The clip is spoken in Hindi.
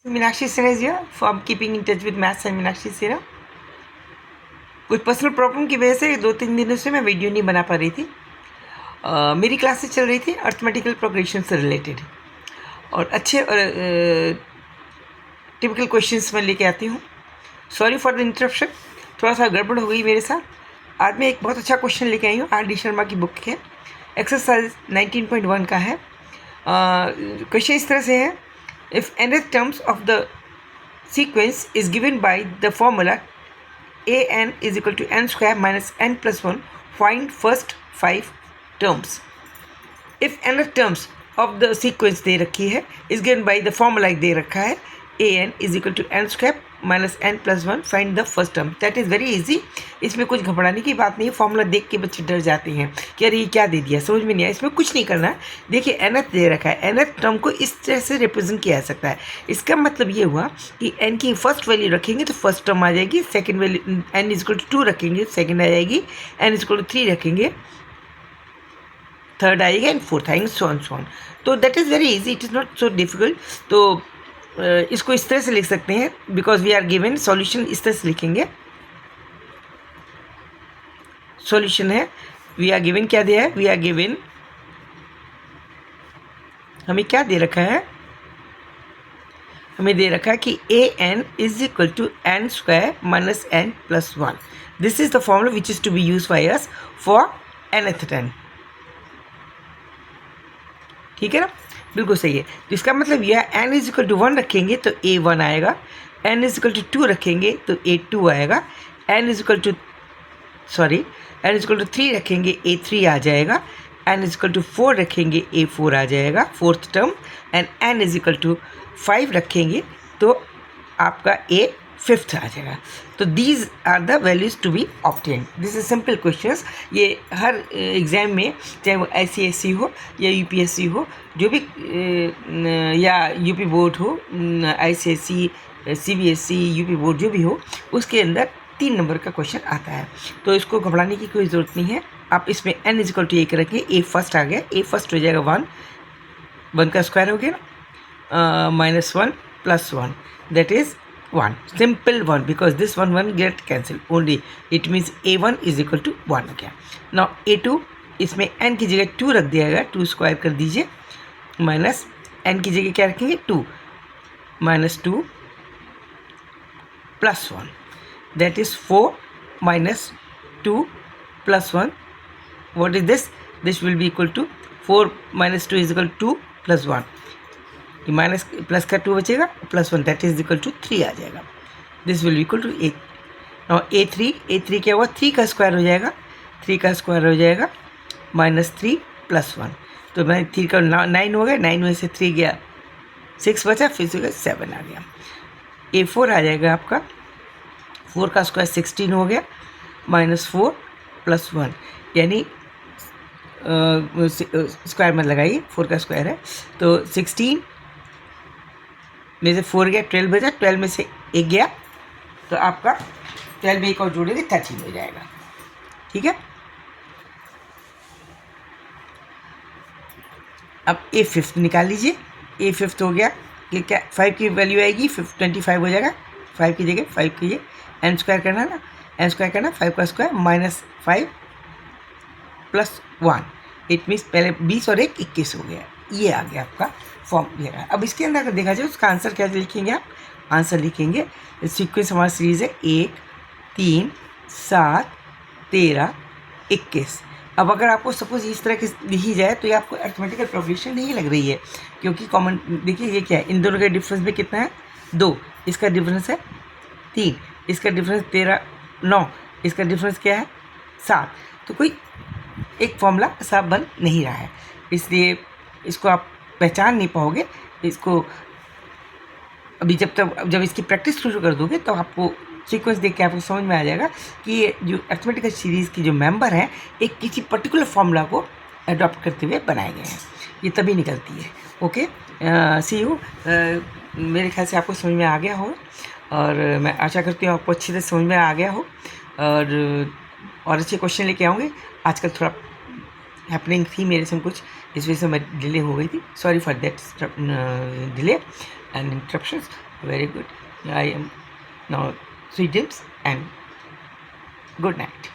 Meenakshi Sinha is here from keeping in touch with maths and Meenakshi Sinha. कुछ पर्सनल प्रॉब्लम की वजह से 2-3 दिनों से मैं वीडियो नहीं बना पा रही थी। मेरी क्लासेस चल रही थी अर्थमेटिकल प्रोग्रेशन से रिलेटेड और अच्छे और टिपिकल क्वेश्चंस मैं लेके आती हूँ। सॉरी फॉर द इंटरप्शन, थोड़ा सा गड़बड़ हो गई मेरे साथ। आज मैं एक बहुत अच्छा क्वेश्चन लेके आई हूँ, आर डी शर्मा की बुक है, एक्सरसाइज 19.1 का है। क्वेश्चन इस तरह से है, if nth terms of the sequence is given by the formula an is equal to n square minus n plus 1, find first 5 terms. If nth terms of the sequence दे रखी है is given by the formula दे रखा है an is equal to n square minus n plus 1, find the first term. That is very easy. इसमें कुछ घबराने की बात नहीं है। फॉर्मूला देख के बच्चे डर जाते हैं कि अरे ये क्या दे दिया, समझ में नहीं आया। इसमें कुछ नहीं करना है। देखिए nth दे रखा है, nth टर्म को इस तरह से रिप्रेजेंट किया जा सकता है। इसका मतलब ये हुआ कि n की फर्स्ट वैल्यू रखेंगे तो फर्स्ट टर्म आ जाएगी, second value n is equal to 2 रखेंगे सेकेंड आ जाएगी, n इज इक्वल टू 3 रखेंगे थर्ड आएगा एंड फोर्थ आएंगे, सो ऑन। तो that is very easy, it is not so difficult. तो इसको इस तरह से लिख सकते हैं, because we are given solution इस तरह से लिखेंगे। सॉल्यूशन है, वी आर गिवन क्या दिया है, वी आर गिवन हमें क्या दे रखा है, हमें दे रखा है कि a n is equal to n square minus n plus 1। This is the formula which is to be use by us for nth term. ठीक है ना, बिल्कुल सही है। तो इसका मतलब यह n इज इक्वल टू 1 रखेंगे तो a 1 आएगा, n इज इक्वल टू 2 रखेंगे तो a 2 आएगा, n इज इक्वल टू 3 रखेंगे a 3 आ जाएगा, n इज इक्वल टू 4 रखेंगे a 4 आ जाएगा fourth term, and n is equal to 5 रखेंगे तो आपका a फिफ्थ आ जाएगा। तो these are the values to be obtain. This is simple questions. ये हर एग्ज़ाम में, चाहे वो ICSE हो या UPSC हो, जो भी या UP बोर्ड हो, ICSE, CBSE, UP बोर्ड जो भी हो, उसके अंदर 3 नंबर का क्वेश्चन आता है। तो इसको घबराने की कोई ज़रूरत नहीं है। आप इसमें n is equal to a रखें, a फर्स्ट आ गया, a फर्स्ट हो जाएगा 1 का स्क्वायर हो गया, minus 1 plus 1, that is 1, simple 1, because this 1 get cancelled only, it means a1 is equal to 1 हो गया। now a2, इसमें n की जगह 2 रख दिया गया, 2 स्क्वायर कर दीजिए, माइनस n की जगह क्या रखेंगे 2, minus 2 plus 1, that is 4 minus 2 plus 1, what is this, this will be equal to 4 minus 2 is equal to 2 plus 1, minus plus का 2 बचेगा, plus 1, that is equal to 3 आ जाएगा। This will equal to a3 क्या हुआ, 3 का स्क्वायर हो जाएगा, 3 का स्क्वायर हो जाएगा, माइनस 3 प्लस 1, तो मैं 3 का 9 हो गया, 9 में से 3 गया 6 बचा, फिर से 7 आ गया। a4 आ जाएगा आपका, 4 का स्क्वायर 16 हो गया, माइनस 4 प्लस 1, यानी स्क्वायर में लगाइए, 4 का स्क्वायर है तो 16 में से 4 गया, 12 बचा, 12 में से 1 गया, तो आपका 12 में एक और जोड़ेंगे 13 हो जाएगा। ठीक है, अब a फिफ्थ निकाल लीजिए, a फिफ्थ हो गया, ये क्या 5 की वैल्यू आएगी, 25 हो जाएगा, 5 की जगह 5 कीजिए, n स्क्वायर करना ना, n स्क्वायर करना, 5 का square minus 5 plus 1, it means पहले 20 और 1 21 हो गया। ये आ गया आपका फॉर्म ये रहा। अब इसके अंदर अगर देखा जाए उसका आंसर क्या लिखेंगे आप, आंसर लिखेंगे, सीक्वेंस हमारा सीरीज़ है 1 3 7 13 21। अब अगर आपको सपोज इस तरह की लिखी जाए तो ये आपको अर्थमेटिकल प्रोग्रेशन नहीं लग रही है, क्योंकि कॉमन देखिए ये क्या है, इन दोनों का डिफरेंस में कितना है 2, इसका डिफरेंस है 3, इसका डिफरेंस 13 9, इसका डिफरेंस क्या है 7, तो कोई एक फॉर्मूला साफ बन नहीं रहा है, इसलिए इसको आप पहचान नहीं पाओगे। इसको अभी जब इसकी प्रैक्टिस शुरू कर दोगे तो आपको सीक्वेंस देख के आपको समझ में आ जाएगा कि ये जो अर्थमेटिकल सीरीज़ की जो मेंबर हैं एक किसी पर्टिकुलर फॉर्मूला को अडॉप्ट करते हुए बनाए गए हैं, ये तभी निकलती है। Okay, see you. मेरे ख्याल से आपको समझ में आ गया हो और मैं आशा करती हूँ आपको अच्छी तरह समझ में आ गया हो और अच्छे क्वेश्चन लेके आऊँगे। आजकल थोड़ा हैपनिंग थी मेरे से कुछ, इस वजह से मैं डिले हो गई थी, sorry for that delay. and interruptions. Very good. I am now sweet dreams and good night.